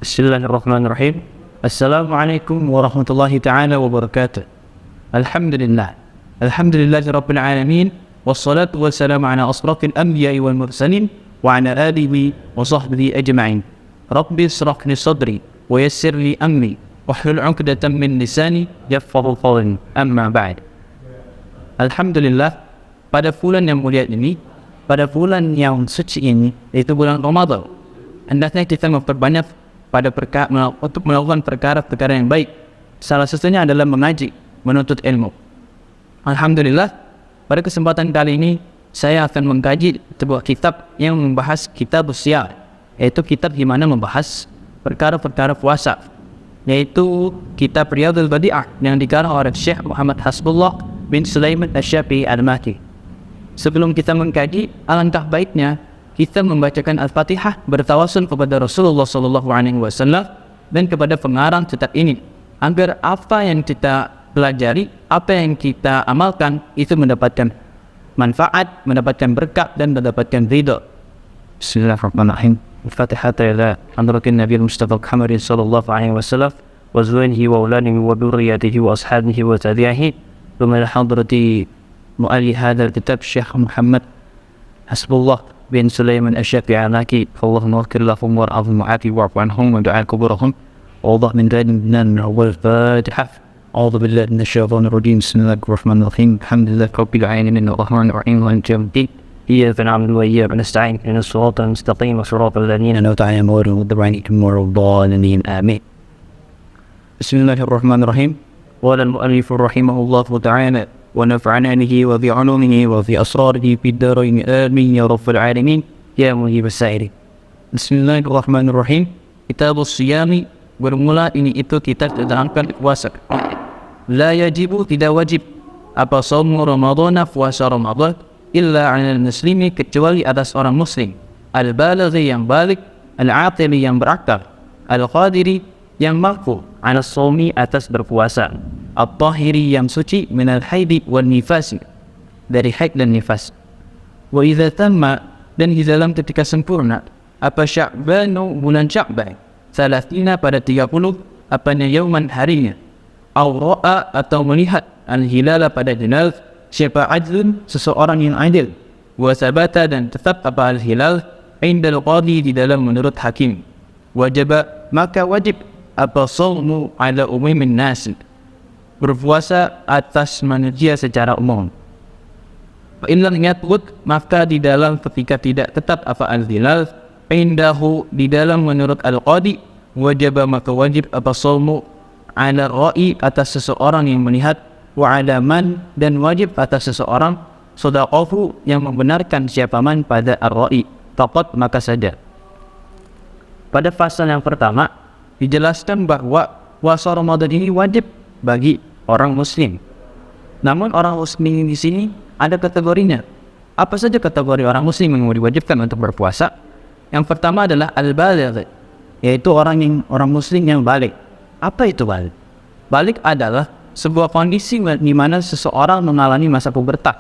Bismillahirrahmanirrahim. Assalamualaikum warahmatullahi ta'ala wabarakatuh. Alhamdulillah. Alhamdulillahi rabbil alamin. Wassalatu wassalamu ala asrafil anbiya'i wal mursalin wa ala alihi wa sahbihi ajma'in. Rabbi israh li sadri wa yassir li amri wahlul 'uqdatam min lisani yafqahu qawli. Amma ba'd. Alhamdulillah, pada bulan yang mulia ini, pada bulan yang suci ini, yaitu bulan Ramadan, hendaknya kita memperbanyak untuk melakukan perkara-perkara yang baik. Salah satunya adalah mengaji, menuntut ilmu. Alhamdulillah, pada kesempatan kali ini saya akan mengkaji sebuah kitab yang membahas kitab usia, yaitu kitab di mana membahas perkara-perkara puasa, yaitu kitab Riyadhul Badi'ah yang dikarang oleh Syekh Muhammad Hasbullah bin Sulaiman Asy-Syafi'i Al-Maliki. Sebelum kita mengkaji, alangkah baiknya kita membacakan Al-Fatihah, bertawasul kepada Rasulullah SAW dan kepada pengarang kitab ini, agar apa yang kita pelajari, apa yang kita amalkan itu mendapatkan manfaat, mendapatkan berkah dan mendapatkan ridha. Bismillahirrahmanirrahim. Al-Fatihah ila hadratin Nabi Mustafa Muhammad sallallahu alaihi wasallam wa zawjihi wa auladihi wa dzurriyyatihi wa ashabihi wa tabi'ihi thumma ila hadrati mu'alli hadzal kitab Syekh Muhammad Hasbullah bin Sulaiman Asy-Syafi'i Al-Maliki. Allahumma ighfir lahum warhamhum wa'afi wa'fu anhum wa du'a kuburahum wa wadh min dhanina wal Fatihah. A'udzu billahi minasy syaithanir rajim. Bismillahirrahmanirrahim. Alhamdulillahi rabbil alamin arrahmanir rahim maliki yaumiddin. Iyyaka na'budu wa iyyaka nasta'in ihdinas siratal mustaqim siratal ladzina an'amta 'alaihim ghairil maghdubi 'alaihim waladdallin. Amin. Bismillahirrahmanirrahim. Qala al-mu'allif rahimahullahu ta'ala wa nafa'ana bihi wa bi 'ulumihi wa fi asrarihi fid dharain amin ya rabbal alamin ya muhibas sa'iri. Bismillahirrahmanirrahim. Kitabus Siyami, bermula ini itu kita terangkan puasa. La yajibu, tidak wajib apa saumu Ramadhan, puasa Ramadan, illa 'alal muslimi, kecuali atas orang muslim, al-balighi yang balik, al-aqili yang berakal, al-qadiri yang mampu, 'ala shaumi atas berpuasa, at-tahiri yang suci, minal haidi wal nifasi, dari haid dan nifas. Wa idza tamma, dan di dalam ketika sempurna, apa Sya'banu, bulan Sya'ban, 30 pada 30, apanya yauman harinya, aw ra'a atau melihat, al-hilala pada hilal, siapa adlun, seseorang yang adil, wa sabata dan tetap apa al-hilal, indal qadi, di dalam menurut hakim, wajaba maka wajib apa shaumu ala umumin nas, berpuasa atas manusia secara umum. Fa in lam yathbut, maka di dalam ketika tidak tetap apa al-hilal, indahu, di dalam menurut al-qadi, wajib maka wajib apa shaumu ala ra'i, atas seseorang yang melihat, wa ala man, dan wajib atas seseorang sadaqahu, yang membenarkan siapa man pada ar-ra'i, faqat, maka saja. Pada pasal yang pertama dijelaskan bahwa puasa Ramadan ini wajib bagi orang muslim. Namun orang muslim di sini ada kategorinya. Apa saja kategori orang muslim yang diwajibkan untuk berpuasa? Yang pertama adalah al-baligh, yaitu orang muslim yang balik. Apa itu balik? Balik adalah sebuah kondisi di mana seseorang mengalami masa pubertas.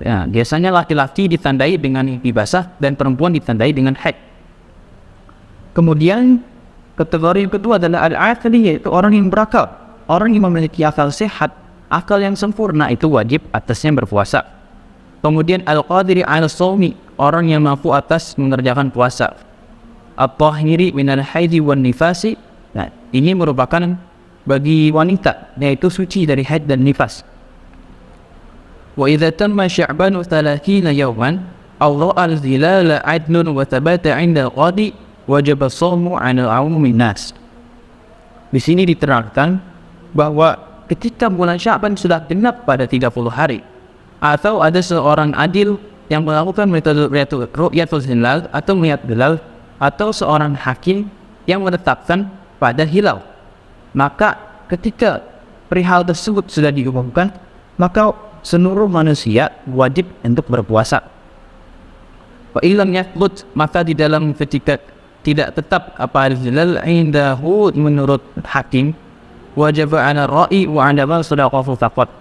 Ya, biasanya laki-laki ditandai dengan mimpi basah dan perempuan ditandai dengan haid. Kemudian kategori yang kedua adalah al-aqli, yaitu orang yang berakal, orang yang memiliki akal sehat, akal yang sempurna, itu wajib atasnya berpuasa. Kemudian al-qadiri 'ala shaumi, orang yang mampu atas mengerjakan puasa. At-tahiri minal haidi wan nifasi, nah, ini merupakan bagi wanita, yaitu suci dari haid dan nifas. Wa idza tamma sya'banu 30 yawman aw ra'a al-hilala 'adlun wa thabata 'inda al-qadi, wajib as-shaumu 'ala 'umumin nas. Di sini diterangkan bahwa ketika bulan Sya'ban sudah genap pada 30 hari, atau ada seorang adil yang melakukan metode ru'yatul hilal atau melihat hilal, atau seorang hakim yang menetapkan pada hilal, maka ketika perihal tersebut sudah diumumkan, maka seluruh manusia wajib untuk berpuasa. Wa illam yathbut, maka di dalam ketika tidak tetap apa al-hilal indahu, menurut hakim, wajib 'ala ra'i wa 'ala man sadaqahu faqat.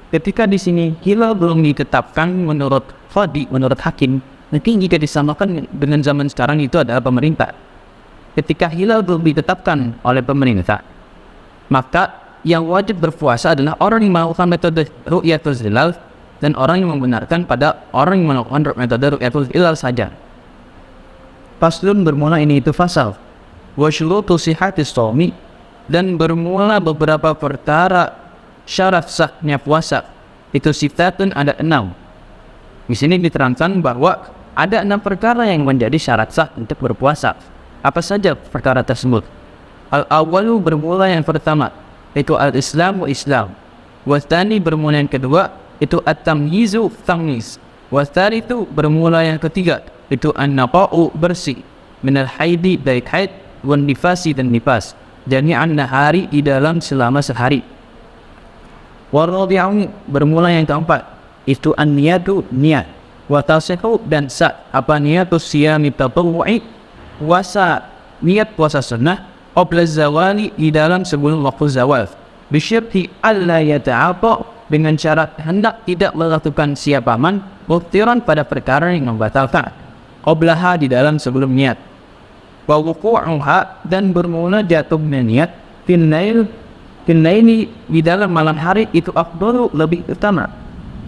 Ketika di sini hilal belum ditetapkan menurut qadi, menurut hakim, Nanti jika disamakan dengan zaman sekarang itu adalah pemerintah. Ketika hilal belum ditetapkan oleh pemerintah, maka yang wajib berpuasa adalah orang yang melakukan metode ru'yatul hilal dan orang yang membenarkan pada orang yang melakukan metode ru'yatul hilal saja. Faslun bermula ini itu fasal. Wa syurutu sihhatis shaumi, dan bermula beberapa perkara syarat sahnya puasa. Itu sifatun ada 6. Di sini diterangkan bahwa ada 6 perkara yang menjadi syarat sah untuk berpuasa. Apa saja perkara tersebut? Al-awwalu bermula yang pertama, itu al-islamu Islam. Wasani bermula yang kedua, itu at-tamyizu tamyiz. Wasani itu bermula yang ketiga, itu an-naqa'u bersih. Minal haidi dari haid, wan nifasi dan nifas. Jami'an nahari di dalam selama sehari. Waradi'u bermula yang keempat, itu an-niyatu niat. Wa tasihu dan sah. Apa niatu siyami tatawu'i, puasa niat puasa sunnah qabla zawali di dalam sebelum waktu zawal. Bisyirti alla yata'ata, dengan syarat hendak tidak melakukan siapaman muftiran pada perkara yang membatalkan. Qablaha di dalam sebelum niat. Wa wuqu'uha dan bermula jatuhnya niat finnaili di dalam malam hari itu afdalu lebih utama.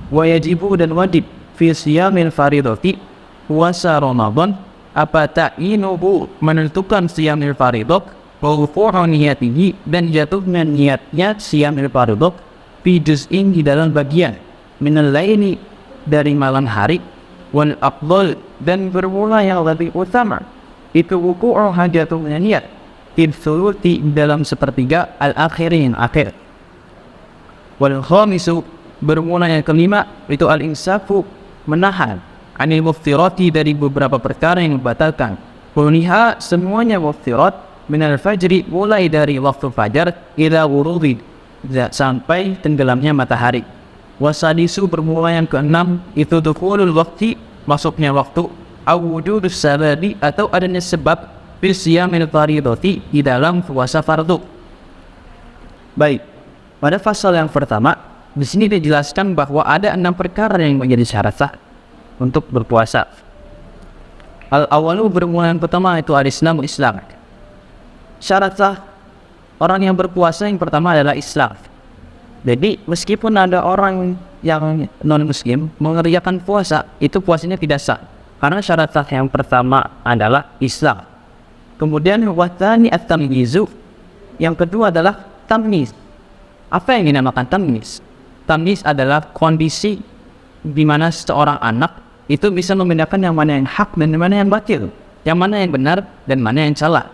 Wa yajibu dan wajib fi siyamil faridati, puasa Ramadan, apa ta'inuhu menentukan siyamil faridah, wa wuqu'u niyatihi dan jatuhnya niatnya siyamil faridah fi juz'in di dalam bagian minal laili dari malam hari, wal afdal dan bermula yang lebih utama itu wuqu'u hajatnya niat fil thuluthi dalam sepertiga al-akhiri yang akhir. Wal khamisu bermula yang kelima itu al-insafu menahan anil muftirati dari beberapa perkara yang membatalkan. Kulliha semuanya muftirat minal fajri mulai dari waktu fajar ila wurudi sampai tenggelamnya matahari. Wasadisu bermula yang keenam itu dukhulul waqti masuknya waktu, aw wujudus sababi atau adanya sebab fi siyamil faridati di dalam puasa fardu. Baik, pada pasal yang pertama di sini dijelaskan bahwa ada 6 perkara yang menjadi syarat sah untuk berpuasa. Al-awalu bermula yang pertama itu al-islamu Islam. Syarat sah orang yang berpuasa yang pertama adalah Islam. Jadi meskipun ada orang yang non-muslim mengerjakan puasa, itu puasanya tidak sah karena syarat sah yang pertama adalah Islam. Kemudian wathani at-tamyizu, yang kedua adalah tamyiz. Apa yang dinamakan tamyiz? Tamyiz adalah kondisi di mana seorang anak itu bisa membedakan yang mana yang hak dan yang mana yang batil, yang mana yang benar dan mana yang salah.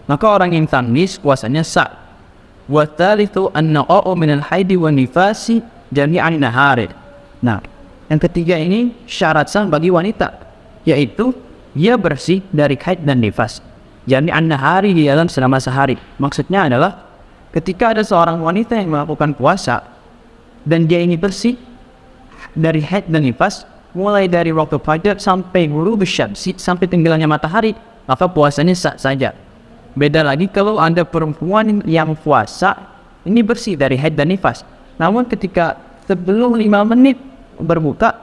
Maka orang yang tamyiz puasanya sah. Wa tsalitsu an-naqa'u minal haidi wan nifasi jami'an nahari. Nah, yang ketiga ini syarat sah bagi wanita, yaitu dia bersih dari haid dan nifas. Jami'an nahari di dalam selama sehari. Maksudnya adalah ketika ada seorang wanita yang melakukan puasa dan dia ini bersih dari haid dan nifas mulai dari waktu fajar sampai ghurubus syamsi, sampai tenggelamnya matahari, maka puasanya sah saja. Beda lagi kalau ada perempuan yang puasa ini bersih dari haid dan nifas, namun ketika sebelum 5 menit berbuka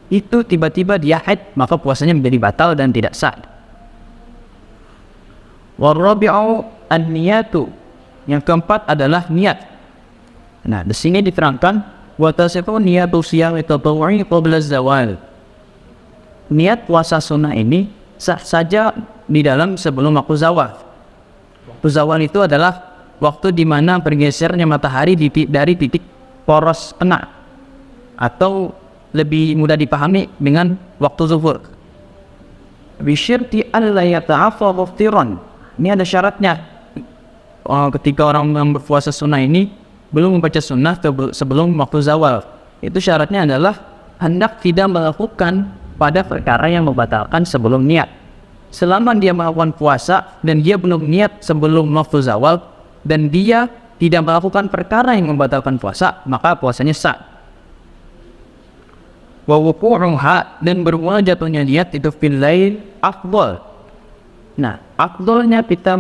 itu tiba-tiba dia haid, maka puasanya menjadi batal dan tidak sah. Warabi'u an-niyatu, yang keempat adalah niat. Nah, di sini diterangkan wa tasifu niyatu siyami tatawwu'i qabla zawal. Niat puasa sunnah ini sah saja di dalam sebelum waktu zawal. Waktu zawal itu adalah waktu di mana bergesernya matahari dari titik poros tengah, atau lebih mudah dipahami dengan waktu zuhur. Bisyirti alla yata'affa muftiran. Ini ada syaratnya. Ketika orang yang berpuasa sunnah ini belum membaca sunnah sebelum waktu zawal, itu syaratnya adalah hendak tidak melakukan pada perkara yang membatalkan sebelum niat. Selama dia melakukan puasa dan dia belum niat sebelum waktu zawal dan dia tidak melakukan perkara yang membatalkan puasa, maka puasanya sah. Wa wuqu'uha, dan bermula jatuhnya niat itu fil lail afdal. Nah, afdalnya kita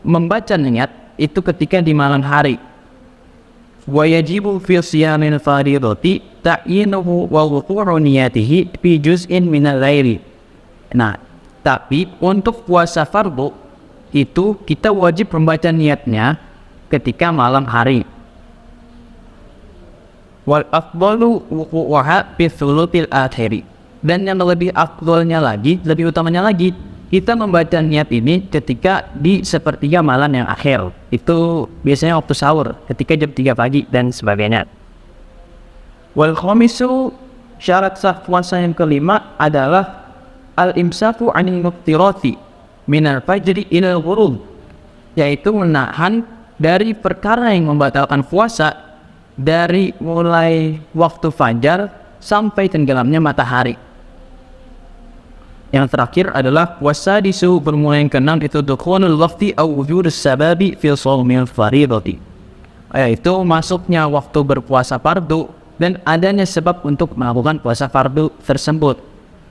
membaca niat itu ketika di malam hari. Wa yajibu fi siyamil faridati ta'yinuhu wa wuqu'u niyatihi fi juz'in minal laili. Nah, tapi untuk puasa fardu itu kita wajib membaca niatnya ketika malam hari. Wal afdalu wuqu'uha fi thuluthil akhiri. Dan yang lebih afdalnya lagi, lebih utamanya lagi, kita membaca niat ini ketika di sepertiga malam yang akhir. Itu biasanya waktu sahur, ketika jam 3 pagi dan sebagainya. Wal khamisu, syarat sah puasa yang kelima adalah al-imsaku 'anil muftirati minal fajri ilal ghurub, yaitu menahan dari perkara yang membatalkan puasa dari mulai waktu fajar sampai tenggelamnya matahari. Yang terakhir adalah puasa disuruh bermula yang keenam itu dukhulul waqti aw wujudus sababi fi shaumil fardhati, yaitu masuknya waktu berpuasa fardu dan adanya sebab untuk melakukan puasa fardu tersebut.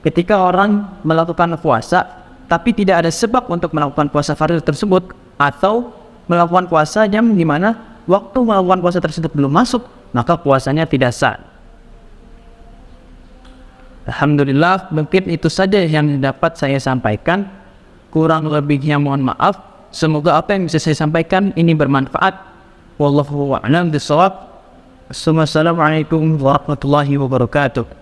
Ketika orang melakukan puasa tapi tidak ada sebab untuk melakukan puasa fardu tersebut, atau melakukan puasa jam di mana waktu melakukan puasa tersebut belum masuk, maka puasanya tidak sah. Alhamdulillah, mungkin itu saja yang dapat saya sampaikan. Kurang lebihnya mohon maaf. Semoga apa yang bisa saya sampaikan ini bermanfaat. Wallahu a'lam bishawab. Assalamualaikum warahmatullahi wabarakatuh.